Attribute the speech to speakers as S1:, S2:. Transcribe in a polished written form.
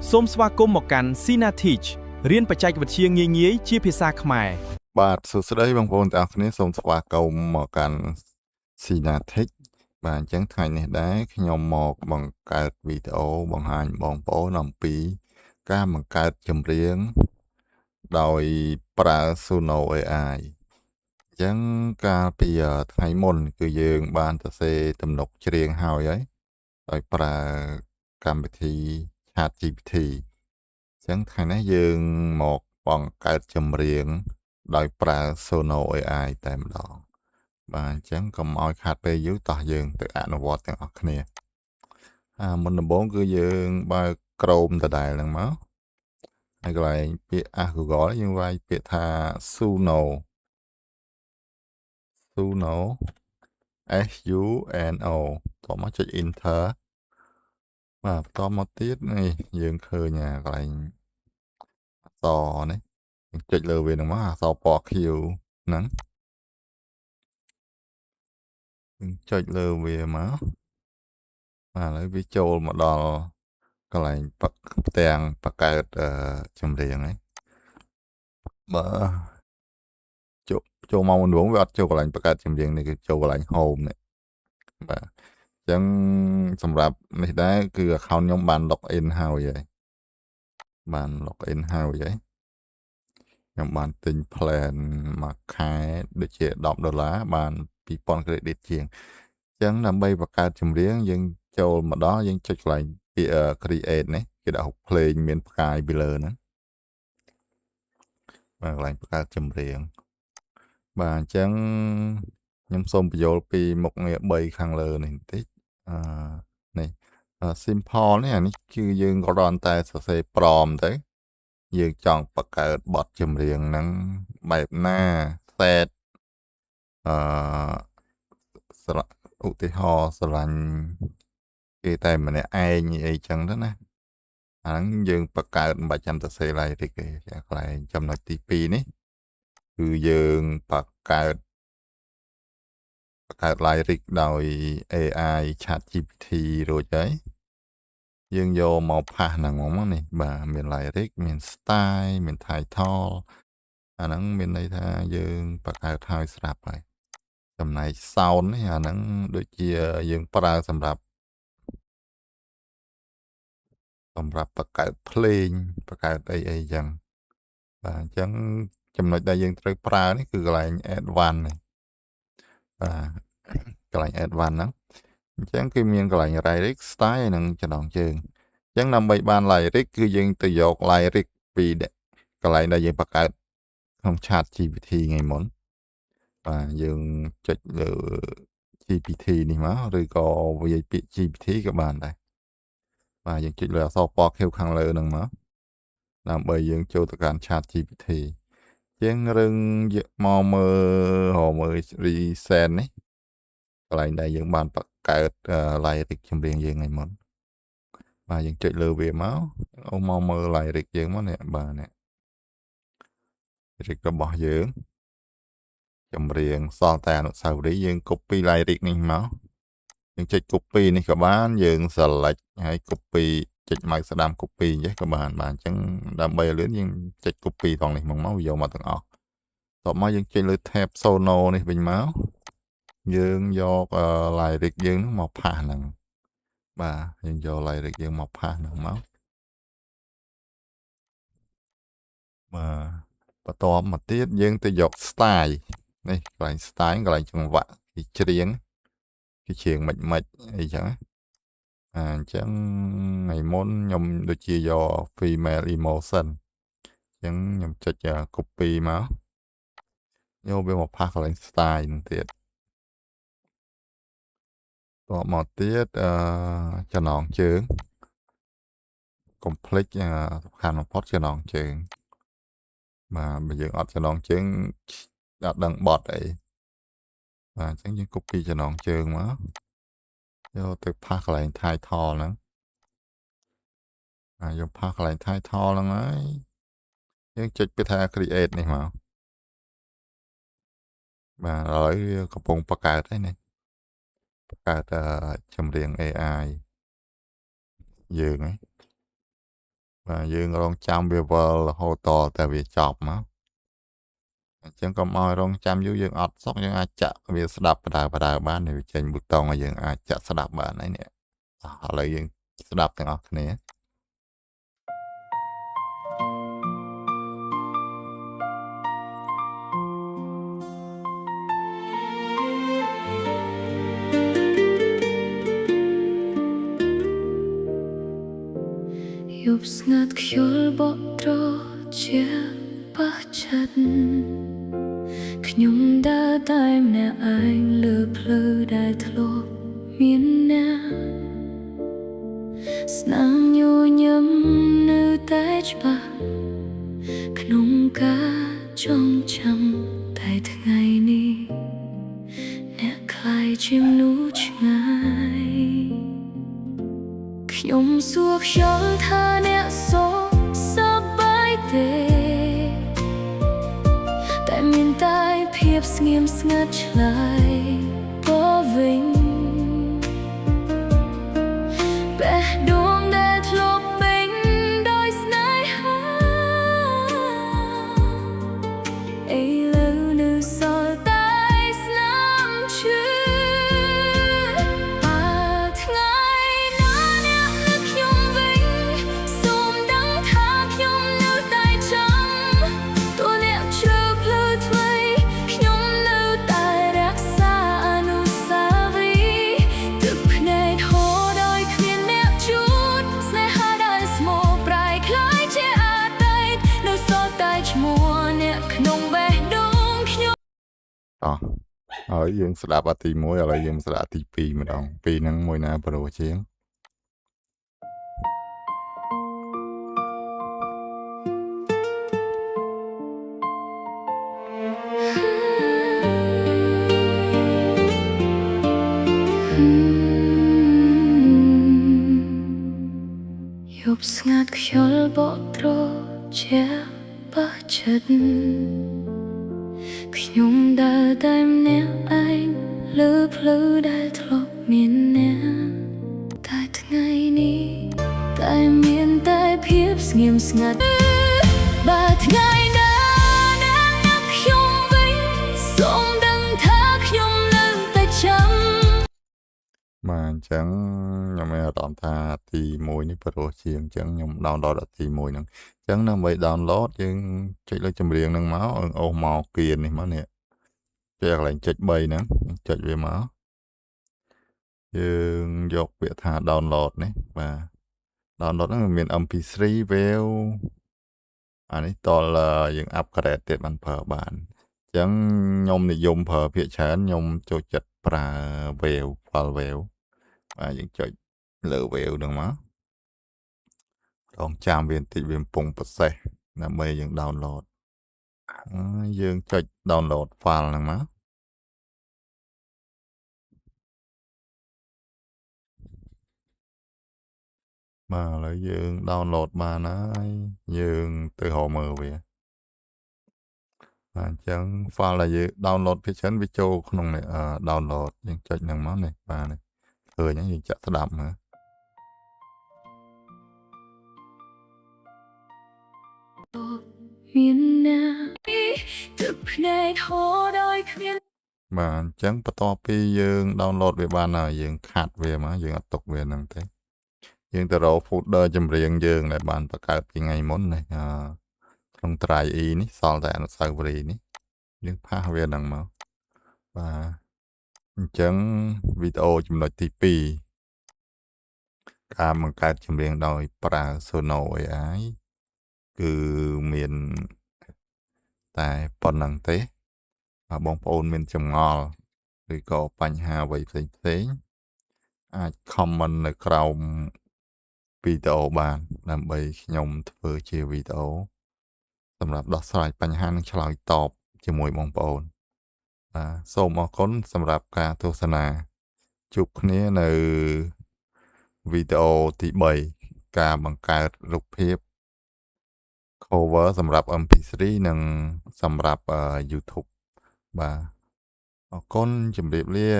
S1: សូមស្វាគមន៍មកកាន់ Sina Teach រៀនបច្ចេកវិទ្យាងាយៗជាភាសាខ្មែរ
S2: បាទសួស្តីបងប្អូនទាំងអស់គ្នាសូមស្វាគមន៍មកកាន់ Sina Teach បាទអញ្ចឹងថ្ងៃនេះដែរខ្ញុំមកបង្កើតវីដេអូបង្ហាញបងប្អូនអំពីការបង្កើតចម្រៀងដោយប្រើ Suno AI អញ្ចឹងកាលពីថ្ងៃមុនគឺយើងបានសរសេរទំនុកច្រៀងហើយដោយប្រើកម្មវិធី ChatGPT អញ្ចឹងថ្ងៃនេះយើងមកបង្កើតចម្រៀងដោយប្រើ Suno AI តែម្ដងបាទអញ្ចឹងកុំឲ្យខាតពេលយូរតោះយើងទៅអនុវត្តទាំងអស់គ្នាមុនដំបូងគឺយើងបើក Chrome ដដែលហ្នឹងមកហើយកន្លែងពាក្យ Google យើងវាយពាក្យថា Suno SUNO តោះមកចុច Enter បាទបន្តមកទៀតនេះយើងឃើញកន្លែងអក្សរនេះយើងចុចលើវាហ្នឹងមកអក្សរពណ៌ខៀវហ្នឹងយើងចុចលើវាមកបាទឥឡូវវាចូលមកដល់កន្លែងផ្ទាំងបង្កើតចម្រៀងហ្នឹងបាទចូលមកមុនដំបូងវាអត់ចូលកន្លែងបង្កើតចម្រៀងនេះគឺចូលកន្លែង Home នេះបាទអញ្ចឹងសម្រាប់នេះដែរគឺ account ខ្ញុំបាន log in ហើយបាន log in ហើយខ្ញុំបានទិញ plan មួយខែដូចជា$10បាន2000 credit ជាងអញ្ចឹងដើម្បីបង្កើតចម្រៀងយើងចូលមកដល់យើងចុចកន្លែងពាក្យ create នេះគេដាក់ភ្លេងមានផ្កាយពីលើហ្នឹងបាទកន្លែងបង្កើតចម្រៀងបាទអញ្ចឹងខ្ញុំសូមបញ្យល់ពីមុខងារ3ខាងលើនេះបន្តិចនេះ simple នេះអានេះគឺយើងក៏គ្រាន់តែសរសេរ prompt ទៅយើងចង់បង្កើតបទចម្រៀងហ្នឹងបែបណា set ឧទាហរណ៍ស្រឡាញ់គេតែម្នាក់ឯងអីចឹងទៅណាអាហ្នឹងយើងបង្កើតមិនបាច់ចាំសរសេរ lyric ទេកន្លែងចំណុចទី2នេះគឺយើងបង្កើត lyric ដោយ AI ChatGPT រួចហើយយើងយកមកផាសហ្នឹងហ្មងនេះបាទមាន lyric មាន style មាន title អាហ្នឹងមានន័យថាយើងបង្កើតឲ្យស្រាប់ហើយចំណែក sound នេះអាហ្នឹងដូចជាយើងប្រើសម្រាប់បង្កើតភ្លេងបង្កើតអីចឹងបាទអញ្ចឹងចំណុចដែលយើងត្រូវប្រើនេះគឺកន្លែង advanced នេះបាទកន្លែង advanced ហ្នឹងអញ្ចឹងគឺមានកន្លែង lyric style និងចំណងជើងអញ្ចឹងដើម្បីបាន lyric គឺយើងទៅយក lyric ពីកន្លែងដែលយើងបង្កើតក្នុង chat GPT ថ្ងៃមុនបាទយើងចុចលើ GPT នេះមកឬក៏វាយពាក្យ GPT ក៏បានដែរបាទយើងចុចលើអក្សរពណ៌ខៀវខាងលើហ្នឹងមកដើម្បីយើងចូលទៅកាន់ chat GPT ជាងរឿងមកមើល recent នេះកន្លែងដែលយើងបានបង្កើត lyric ចម្រៀងយើងថ្ងៃមុនបាទយើងចុចលើវាមកមកមើល lyric យើងមកនេះបាទនេះ lyric របស់យើងចម្រៀងសល់តែអនុស្សាវរីយ៍យើង copy lyric នេះមកយើងចុច copy នេះក៏បានយើង select ហើយ copy ចុច mouse ស្ដាំ copy អញ្ចឹងក៏បានអញ្ចឹងដើម្បីឲ្យលឿនយើងចុច copy ថងនេះមកយកមកទាំងអស់តបមកយើងចុចលើ tab Sono នេះវិញមកយើងយក lyric យើងហ្នឹងមកផាសហ្នឹងបាទយើងយក lyric យើងមកផាសហ្នឹងមកបាទបន្ទាប់មកទៀតយើងទៅយក style នេះកន្លែង style កន្លែងចង្វាក់គេច្រៀងមិនអីចឹងអញ្ចឹងថ្ងៃមុនខ្ញុំដូចជាយក female emotion អញ្ចឹងខ្ញុំចុច copy មកយកវាមកផាសកន្លែង style ហ្នឹងទៀតតមកទៀតចំណងជើងកុំភ្លេចសំខាន់បំផុតចំណងជើងបាទបើយើងអត់ចំណងជើងអត់ដឹងបត់អីបាទអញ្ចឹងយើង copy ចំណងជើងមកយកទៅផាសកន្លែង title ហ្នឹងយកផាសកន្លែង title ហ្នឹងហើយយើងចុចពាក្យថា create នេះមកបាទឥឡូវវាកំពុងបង្កើតហើយនេះបង្កើតចម្រៀង AI យើងហ្នឹង và dương rong chăm về vờ hồ to tại vì chọc mà chẳng có mỏi rong chăm vô dương ọt sóc dương ai chạ vì đạp bà đào bán thì trên bức tông mà dương ai chạ đạp bạn ấy nè họ lấy dương đạpទាំងអស់គ្នា
S3: យប់ស្ងាត់ខ្យល់បក់ត្រជាប៉ះចិត្តខ្ញុំដើរតែម្នាក់ឯងលើផ្លូវដែលធ្លាប់មានអ្នកស្នាមញញឹមនៅតែច្បាស់ក្នុងការចងចាំតែថ្ងៃនេះអ្នកខ្លាយជាមនុស្សឆ្ងាយខ្ញុំសួរខ្យល់ថាអ្នកសុខសប្បាយទេតែមានតែភាពស្ងៀមស្ងាត់ឆ្លើយក៏វិញបេះដូងដែលធ្លាប់ពេញដោយស្នេហាឥឡូវនៅសល់តែស្នាមឈឺថ្ងៃណាអ្នកនឹកខ្ញុំវិញសូមដឹងថាខ្ញុំនៅតែចាំតួអ្នកជ្រើផ្លូវថ្មីខ្ញុំនៅតែរក្សាអនុស្សាវរីយ៍ទឹកភ្នែកហូរដោយគ្មានអ្នកជួបស្នេហាដែលស្មោះប្រែคล้ายជាអតីតនៅសល់តែឈ្មោះអ្នកក្នុងបេះដូងខ្ញុំ
S2: អោះហើយយើងស្ដាប់អាទី1ឥឡូវយើងស្ដាប់អាទី2ម្ដងពីរហ្នឹងមួយណាប្រូជាង
S3: យប់ស្ងាត់ខ្យល់បក់ត្រជាប៉ះចិត្តខ្ញុំដើរតែម្នាក់ឯងលើផ្លូវដែលធ្លាប់មានអ្នកតែថ្ងៃនេះតែមានតែភាពស្ងៀមស្ងាត់បើថ្ងៃណាអ្នកនឹកខ្ញុំវិញសូមដឹងថាខ្ញុំនៅតែចាំ
S2: បាទអញ្ចឹងខ្ញុំមានអារម្មណ៍ថាទី1នេះប្រូជាងអញ្ចឹងខ្ញុំ download អាទី1ហ្នឹងអញ្ចឹងដើម្បី download យើងចុចលើចម្រៀងហ្នឹងមកអូសមកគៀននេះមកនេះចុចកន្លែងចុច3ហ្នឹងចុចវាមកយើងយកពាក្យថា download នេះបាទ download ហ្នឹងមាន MP3 wave អានេះតលយើង upgrade ទៀតបានប្រើបានអញ្ចឹងខ្ញុំនិយមប្រើភាគច្រើនខ្ញុំចូលចិត្តប្រើ wave file wave បាទយើងចុចលើ wave ហ្នឹងមករងចាំវាបន្តិចវាកំពុងប្រសេសដើម្បីយើង download យើងចុច download file ហ្នឹងមកបាទឥឡូវយើង download បានហើយយើងទៅរកមើលវាបាទអញ្ចឹង file ដែលយើង download ភាគច្រើនវាចូលក្នុងនេះdownload យើងចុចហ្នឹងមកនេះបាទនេះឃើញហើយយើងចាក់ស្ដាប់មើល
S3: មានណាទឹកភ្នែកហូរដោយគ្មាន
S2: បាទអញ្ចឹងបន្ទាប់ពីយើង download វាបានហើយយើងខាត់វាមកយើងអត់ទុកវាហ្នឹងទេយើងទៅរក folder ចម្រៀងយើងដែលបានបង្កើតពីថ្ងៃមុននេះក្នុង drive E នេះសល់តែអនុស្សាវរីយ៍នេះយើងផាសវាហ្នឹងមកបាទអញ្ចឹងវីដេអូចំណុចទី2ការបង្កើតចម្រៀងដោយប្រើ Sono AI គឺមានតែប៉ុណ្្នឹងទេបងប្អូនមានចម្ងល់ឬក៏បញ្ហាអ្វីផ្សេងអាច comment នៅក្រោមវីដេអូបានដើម្បីខ្ញុំធ្វើជាវីដេអូសម្រាប់ដោះស្រាយបញ្ហានិងឆ្លើយតបជាមួយបងប្អូនបាទសូមអរគុណសម្រាប់ការទស្សនាជួបគ្នានៅវីដេអូទី3ការបង្កើតរូបភាព cover សម្រាប់ MP3 និងសម្រាប់ YouTube បាទអរគុណជម្រាបលា